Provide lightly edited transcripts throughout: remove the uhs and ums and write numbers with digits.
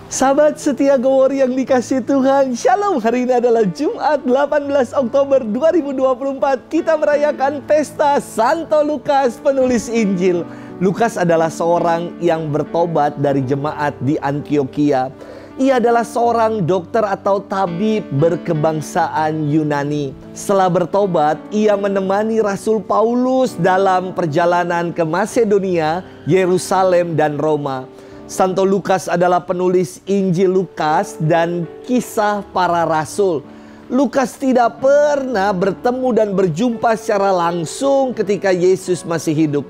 Sahabat setia Gowor yang dikasih Tuhan, Shalom. Hari ini adalah Jumat 18 Oktober 2024. Kita merayakan pesta Santo Lukas, penulis Injil. Lukas adalah seorang yang bertobat dari jemaat di Antioquia. Ia adalah seorang dokter atau tabib berkebangsaan Yunani. Setelah bertobat, ia menemani Rasul Paulus dalam perjalanan ke Masedonia, Yerusalem, dan Roma. Santo Lukas adalah penulis Injil Lukas dan kisah para rasul. Lukas tidak pernah bertemu dan berjumpa secara langsung ketika Yesus masih hidup.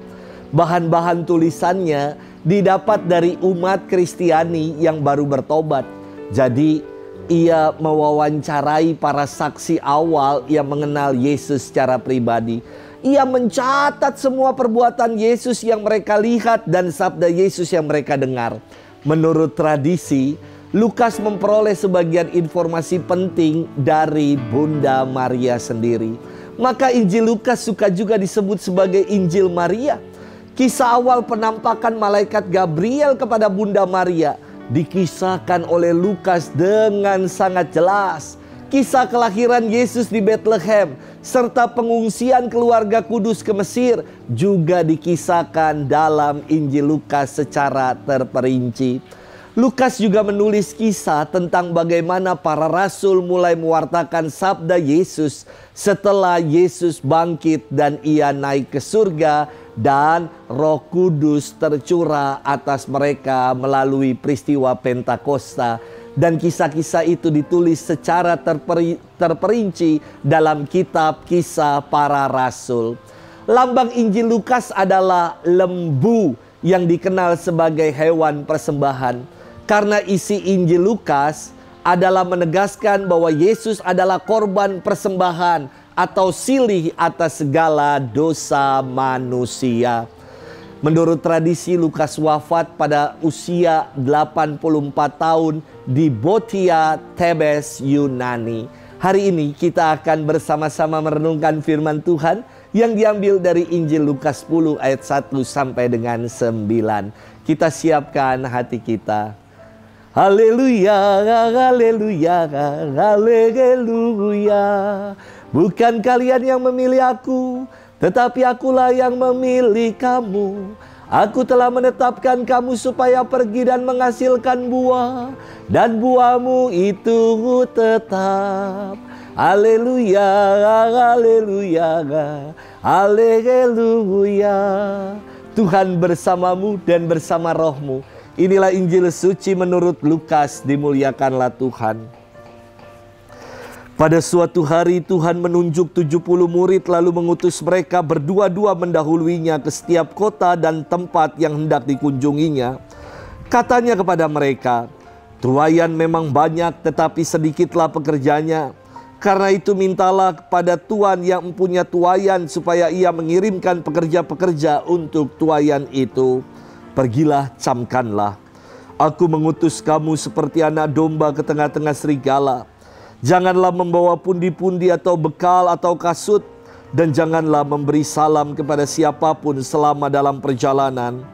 Bahan-bahan tulisannya didapat dari umat Kristiani yang baru bertobat. Jadi ia mewawancarai para saksi awal yang mengenal Yesus secara pribadi. Ia mencatat semua perbuatan Yesus yang mereka lihat dan sabda Yesus yang mereka dengar. Menurut tradisi, Lukas memperoleh sebagian informasi penting dari Bunda Maria sendiri. Maka Injil Lukas suka juga disebut sebagai Injil Maria. Kisah awal penampakan malaikat Gabriel kepada Bunda Maria dikisahkan oleh Lukas dengan sangat jelas. Kisah kelahiran Yesus di Bethlehem serta pengungsian keluarga kudus ke Mesir juga dikisahkan dalam Injil Lukas secara terperinci. Lukas juga menulis kisah tentang bagaimana para rasul mulai mewartakan sabda Yesus setelah Yesus bangkit dan ia naik ke surga dan Roh Kudus tercurah atas mereka melalui peristiwa Pentakosta. Dan kisah-kisah itu ditulis secara terperinci dalam kitab Kisah Para Rasul. Lambang Injil Lukas adalah lembu yang dikenal sebagai hewan persembahan. Karena isi Injil Lukas adalah menegaskan bahwa Yesus adalah korban persembahan atau silih atas segala dosa manusia. Menurut tradisi, Lukas wafat pada usia 84 tahun di Botia, Thebes, Yunani. Hari ini kita akan bersama-sama merenungkan firman Tuhan yang diambil dari Injil Lukas 10 ayat 1 sampai dengan 9. Kita siapkan hati kita. Haleluya, haleluya, haleluya. Bukan kalian yang memilih aku, tetapi akulah yang memilih kamu. Aku telah menetapkan kamu supaya pergi dan menghasilkan buah, dan buahmu itu tetap. Haleluya, haleluya, haleluya. Tuhan bersamamu dan bersama rohmu. Inilah Injil suci menurut Lukas, dimuliakanlah Tuhan. Pada suatu hari Tuhan menunjuk 70 murid lalu mengutus mereka berdua-dua mendahuluinya ke setiap kota dan tempat yang hendak dikunjunginya. Katanya kepada mereka, "Tuaian memang banyak tetapi sedikitlah pekerjanya. Karena itu mintalah kepada Tuan yang mempunyai tuaian supaya ia mengirimkan pekerja-pekerja untuk tuaian itu. Pergilah, camkanlah. Aku mengutus kamu seperti anak domba ke tengah-tengah serigala. Janganlah membawa pundi-pundi atau bekal atau kasut, dan janganlah memberi salam kepada siapapun selama dalam perjalanan.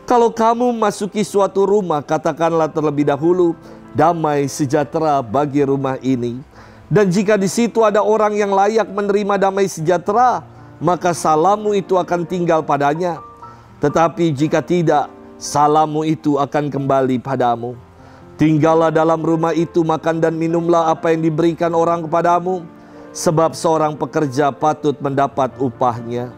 Kalau kamu memasuki suatu rumah, katakanlah terlebih dahulu, damai sejahtera bagi rumah ini. Dan jika di situ ada orang yang layak menerima damai sejahtera, maka salammu itu akan tinggal padanya. Tetapi jika tidak, salammu itu akan kembali padamu. Tinggallah dalam rumah itu, makan dan minumlah apa yang diberikan orang kepadamu, sebab seorang pekerja patut mendapat upahnya.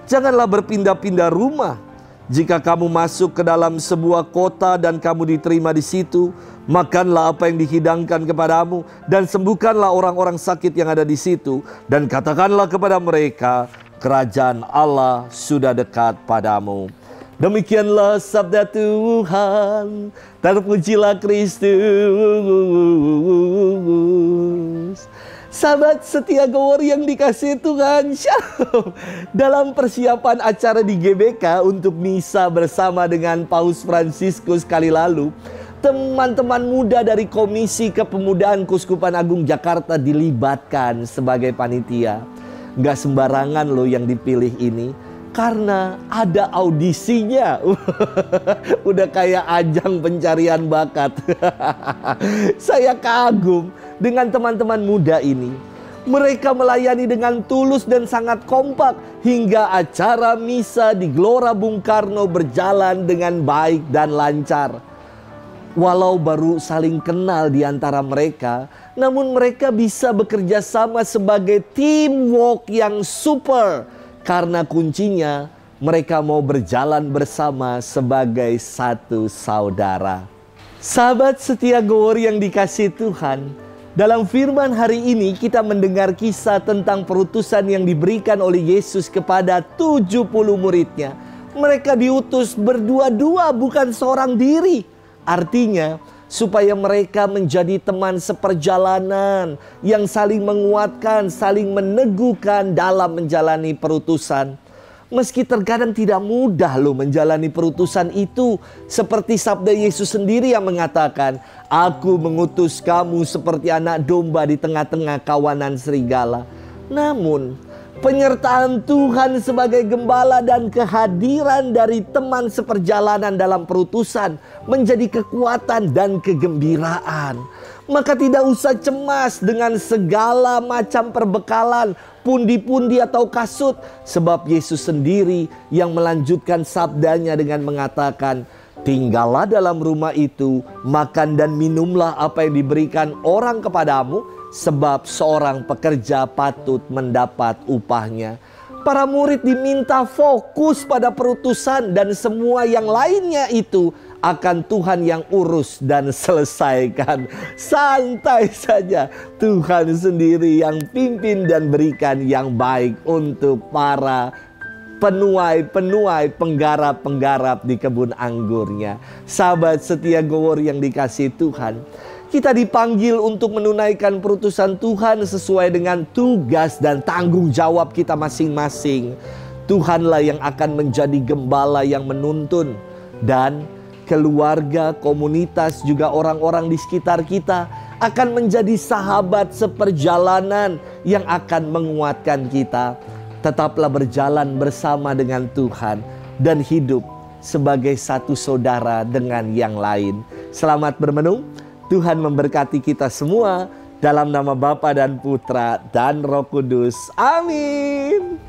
Janganlah berpindah-pindah rumah. Jika kamu masuk ke dalam sebuah kota dan kamu diterima di situ, makanlah apa yang dihidangkan kepadamu dan sembuhkanlah orang-orang sakit yang ada di situ, dan katakanlah kepada mereka, kerajaan Allah sudah dekat padamu." Demikianlah sabda Tuhan. Terpujilah Kristus. Sahabat setia Gowor yang dikasihi Tuhan, Shalom. Dalam persiapan acara di GBK untuk misa bersama dengan Paus Fransiskus kali lalu, teman-teman muda dari Komisi Kepemudaan Kuskupan Agung Jakarta dilibatkan sebagai panitia. Gak sembarangan loh yang dipilih ini. Karena ada audisinya. Udah kayak ajang pencarian bakat. Saya kagum dengan teman-teman muda ini. Mereka melayani dengan tulus dan sangat kompak hingga acara misa di Gelora Bung Karno berjalan dengan baik dan lancar. Walau baru saling kenal di antara mereka, namun mereka bisa bekerja sama sebagai teamwork yang super. Karena kuncinya mereka mau berjalan bersama sebagai satu saudara. Sahabat setia Gowori yang dikasihi Tuhan, dalam firman hari ini kita mendengar kisah tentang perutusan yang diberikan oleh Yesus kepada 70 muridnya. Mereka diutus berdua-dua, bukan seorang diri. Artinya supaya mereka menjadi teman seperjalanan yang saling menguatkan, saling meneguhkan dalam menjalani perutusan. Meski terkadang tidak mudah loh menjalani perutusan itu. Seperti sabda Yesus sendiri yang mengatakan, "Aku mengutus kamu seperti anak domba di tengah-tengah kawanan serigala." Namun penyertaan Tuhan sebagai gembala dan kehadiran dari teman seperjalanan dalam perutusan menjadi kekuatan dan kegembiraan. Maka tidak usah cemas dengan segala macam perbekalan, pundi-pundi atau kasut. Sebab Yesus sendiri yang melanjutkan sabdanya dengan mengatakan, "Tinggallah dalam rumah itu, makan dan minumlah apa yang diberikan orang kepadamu, sebab seorang pekerja patut mendapat upahnya." Para murid diminta fokus pada perutusan dan semua yang lainnya itu akan Tuhan yang urus dan selesaikan. Santai saja, Tuhan sendiri yang pimpin dan berikan yang baik untuk para penuai-penuai, penggarap-penggarap di kebun anggurnya. Sahabat setia Gowori yang dikasihi Tuhan, kita dipanggil untuk menunaikan perutusan Tuhan sesuai dengan tugas dan tanggung jawab kita masing-masing. Tuhanlah yang akan menjadi gembala yang menuntun, dan keluarga, komunitas, juga orang-orang di sekitar kita akan menjadi sahabat seperjalanan yang akan menguatkan kita. Tetaplah berjalan bersama dengan Tuhan dan hidup sebagai satu saudara dengan yang lain. Selamat bermenung. Tuhan memberkati kita semua dalam nama Bapa dan Putra dan Roh Kudus. Amin.